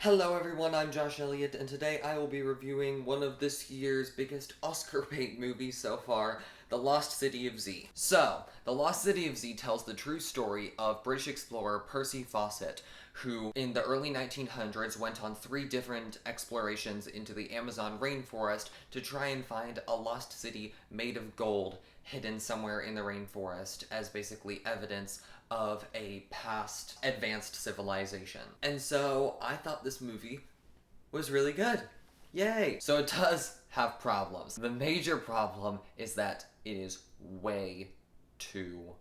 Hello everyone, I'm Josh Elliott, and today I will be reviewing one of this year's biggest Oscar bait movies so far, The Lost City of Z. So, The Lost City of Z tells the true story of British explorer Percy Fawcett, who in the early 1900s went on 3 different explorations into the Amazon rainforest to try and find a lost city made of gold hidden somewhere in the rainforest as basically evidence of a past advanced civilization. And so I thought this movie was really good. Yay! So it does have problems. The major problem is that it is way too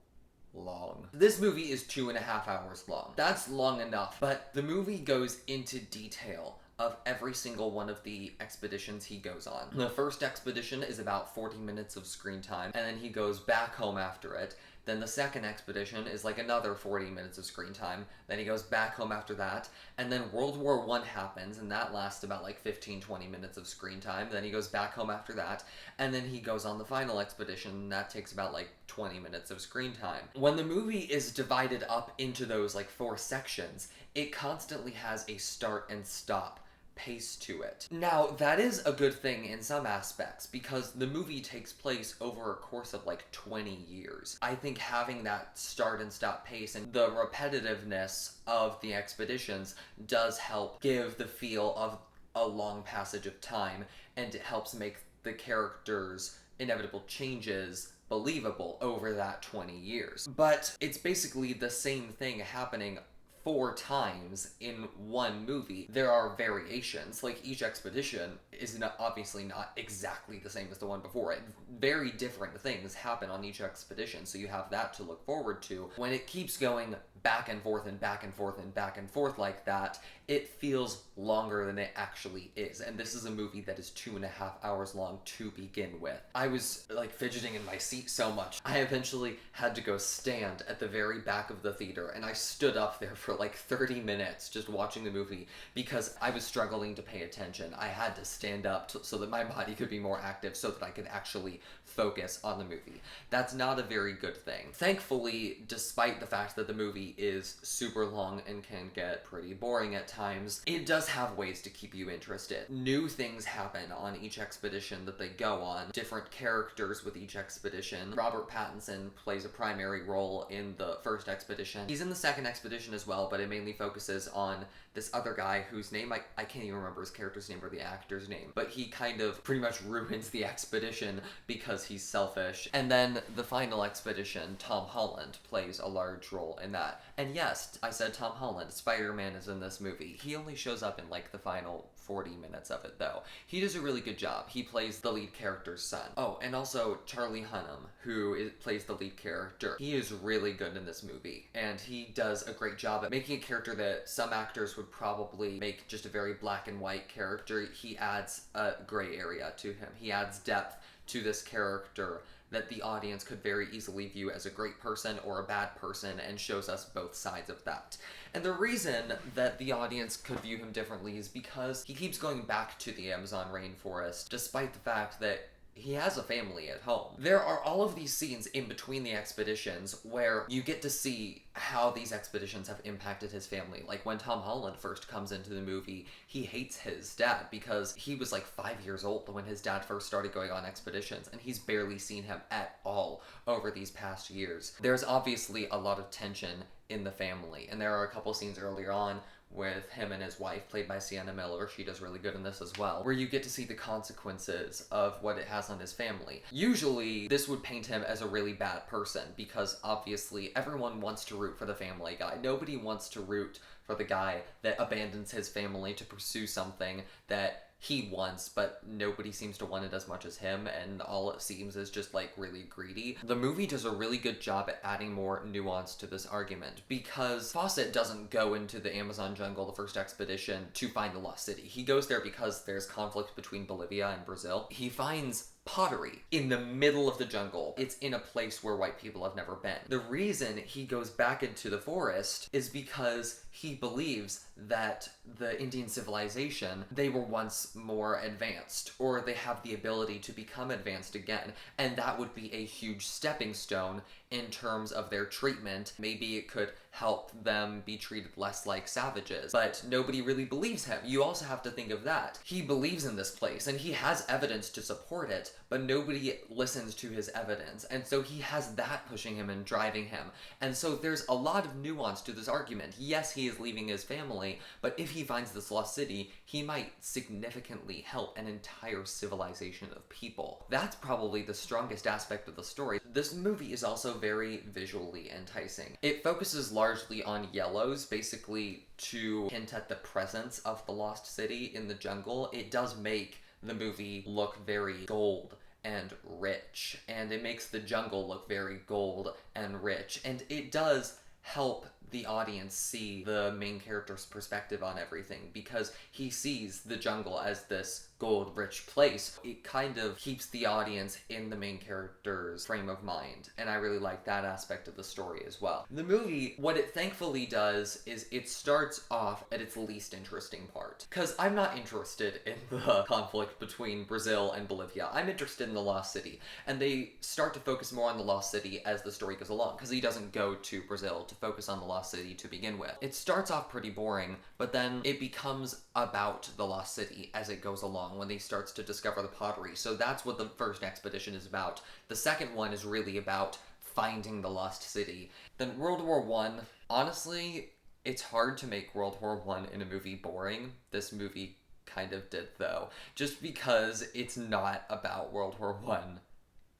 long. This movie is 2.5 hours long. That's long enough, but the movie goes into detail of every single one of the expeditions he goes on. The first expedition is about 40 minutes of screen time, and then he goes back home after it. Then the second expedition is like another 40 minutes of screen time. Then he goes back home after that. And then World War I happens, and that lasts about like 15-20 minutes of screen time. Then he goes back home after that. And then he goes on the final expedition, and that takes about like 20 minutes of screen time. When the movie is divided up into those like 4 sections, it constantly has a start and stop pace to it. Now, that is a good thing in some aspects because the movie takes place over a course of like 20 years. I think having that start and stop pace and the repetitiveness of the expeditions does help give the feel of a long passage of time, and it helps make the characters' inevitable changes believable over that 20 years. But it's basically the same thing happening 4 times in one movie. There are variations, like each expedition is obviously not exactly the same as the one before it. Very different things happen on each expedition, so you have that to look forward to. When it keeps going back and forth and back and forth and back and forth like that, it feels longer than it actually is. And this is a movie that is 2.5 hours long to begin with. I was like fidgeting in my seat so much, I eventually had to go stand at the very back of the theater, and I stood up there for like 30 minutes just watching the movie because I was struggling to pay attention. I had to stand up so that my body could be more active so that I could actually focus on the movie. That's not a very good thing. Thankfully, despite the fact that the movie is super long and can get pretty boring at times, it does have ways to keep you interested. New things happen on each expedition that they go on, different characters with each expedition. Robert Pattinson plays a primary role in the first expedition. He's in the second expedition as well, but it mainly focuses on this other guy whose name I can't even remember his character's name or the actor's name, but he kind of pretty much ruins the expedition because he's selfish. And then the final expedition, Tom Holland plays a large role in that. And yes, I said Tom Holland. Spider-Man is in this movie. He only shows up in like the final 40 minutes of it though. He does a really good job. He plays the lead character's son. Oh, and also Charlie Hunnam, who plays the lead character. He is really good in this movie, and he does a great job at making a character that some actors would probably make just a very black and white character. He adds a gray area to him. He adds depth to this character that the audience could very easily view as a great person or a bad person, and shows us both sides of that. And the reason that the audience could view him differently is because he keeps going back to the Amazon rainforest, despite the fact that he has a family at home. There are all of these scenes in between the expeditions where you get to see how these expeditions have impacted his family. Like when Tom Holland first comes into the movie, he hates his dad because he was like 5 years old when his dad first started going on expeditions, and he's barely seen him at all over these past years. There's obviously a lot of tension in the family, and there are a couple scenes earlier on with him and his wife, played by Sienna Miller. She does really good in this as well, where you get to see the consequences of what it has on his family. Usually, this would paint him as a really bad person, because obviously everyone wants to root for the family guy. Nobody wants to root for the guy that abandons his family to pursue something that he wants, but nobody seems to want it as much as him, and all it seems is just like really greedy. The movie does a really good job at adding more nuance to this argument, because Fawcett doesn't go into the Amazon jungle, the first expedition, to find the lost city. He goes there because there's conflict between Bolivia and Brazil. He finds pottery in the middle of the jungle. It's in a place where white people have never been. The reason he goes back into the forest is because he believes that the Indian civilization, they were once more advanced, or they have the ability to become advanced again, and that would be a huge stepping stone in terms of their treatment. Maybe it could help them be treated less like savages. But nobody really believes him. You also have to think of that. He believes in this place, and he has evidence to support it, but nobody listens to his evidence. And so he has that pushing him and driving him. And so there's a lot of nuance to this argument. Yes, he is leaving his family, but if he finds this lost city, he might significantly help an entire civilization of people. That's probably the strongest aspect of the story. This movie is also very visually enticing. It focuses largely on yellows, basically to hint at the presence of the lost city in the jungle. It does make the movie look very gold and rich, and it makes the jungle look very gold and rich, and it does help the audience see the main character's perspective on everything, because he sees the jungle as this gold rich place. It kind of keeps the audience in the main character's frame of mind, and I really like that aspect of the story as well. The movie, what it thankfully does is it starts off at its least interesting part, because I'm not interested in the conflict between Brazil and Bolivia. I'm interested in the lost city, and they start to focus more on the lost city as the story goes along, because he doesn't go to Brazil to focus on the lost city to begin with. It starts off pretty boring, but then it becomes about the lost city as it goes along when they starts to discover the pottery. So that's what the first expedition is about. The second one is really about finding the lost city. Then World War I, honestly, it's hard to make World War I in a movie boring. This movie kind of did though, just because it's not about World War I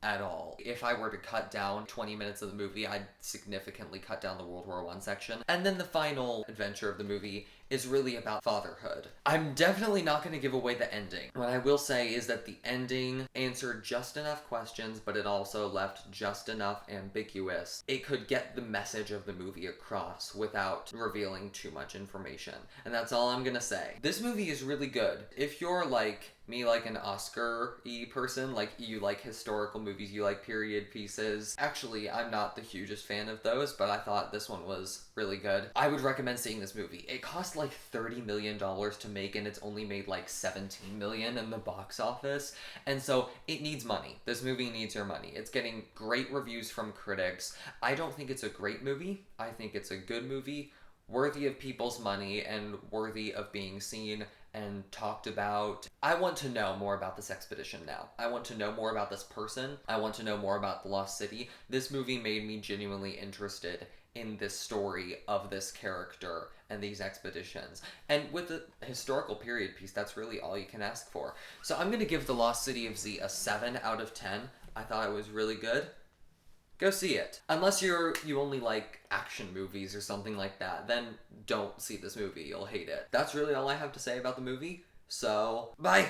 at all. If I were to cut down 20 minutes of the movie, I'd significantly cut down the World War I section. And then the final adventure of the movie is really about fatherhood. I'm definitely not going to give away the ending. What I will say is that the ending answered just enough questions, but it also left just enough ambiguous. It could get the message of the movie across without revealing too much information. And that's all I'm gonna say. This movie is really good. If you're like me, like an Oscar-y person, like you like historical movies, you like period pieces. Actually, I'm not the hugest fan of those, but I thought this one was really good. I would recommend seeing this movie. It cost like $30 million to make, and it's only made like $17 million in the box office, and so it needs money. This movie needs your money. It's getting great reviews from critics. I don't think it's a great movie. I think it's a good movie, worthy of people's money and worthy of being seen and talked about. I want to know more about this expedition now. I want to know more about this person. I want to know more about the lost city. This movie made me genuinely interested in this story of this character and these expeditions. And with the historical period piece, that's really all you can ask for. So I'm going to give The Lost City of Z a 7 out of 10. I thought it was really good. Go see it. Unless you only like action movies or something like that, then don't see this movie. You'll hate it. That's really all I have to say about the movie. So, bye!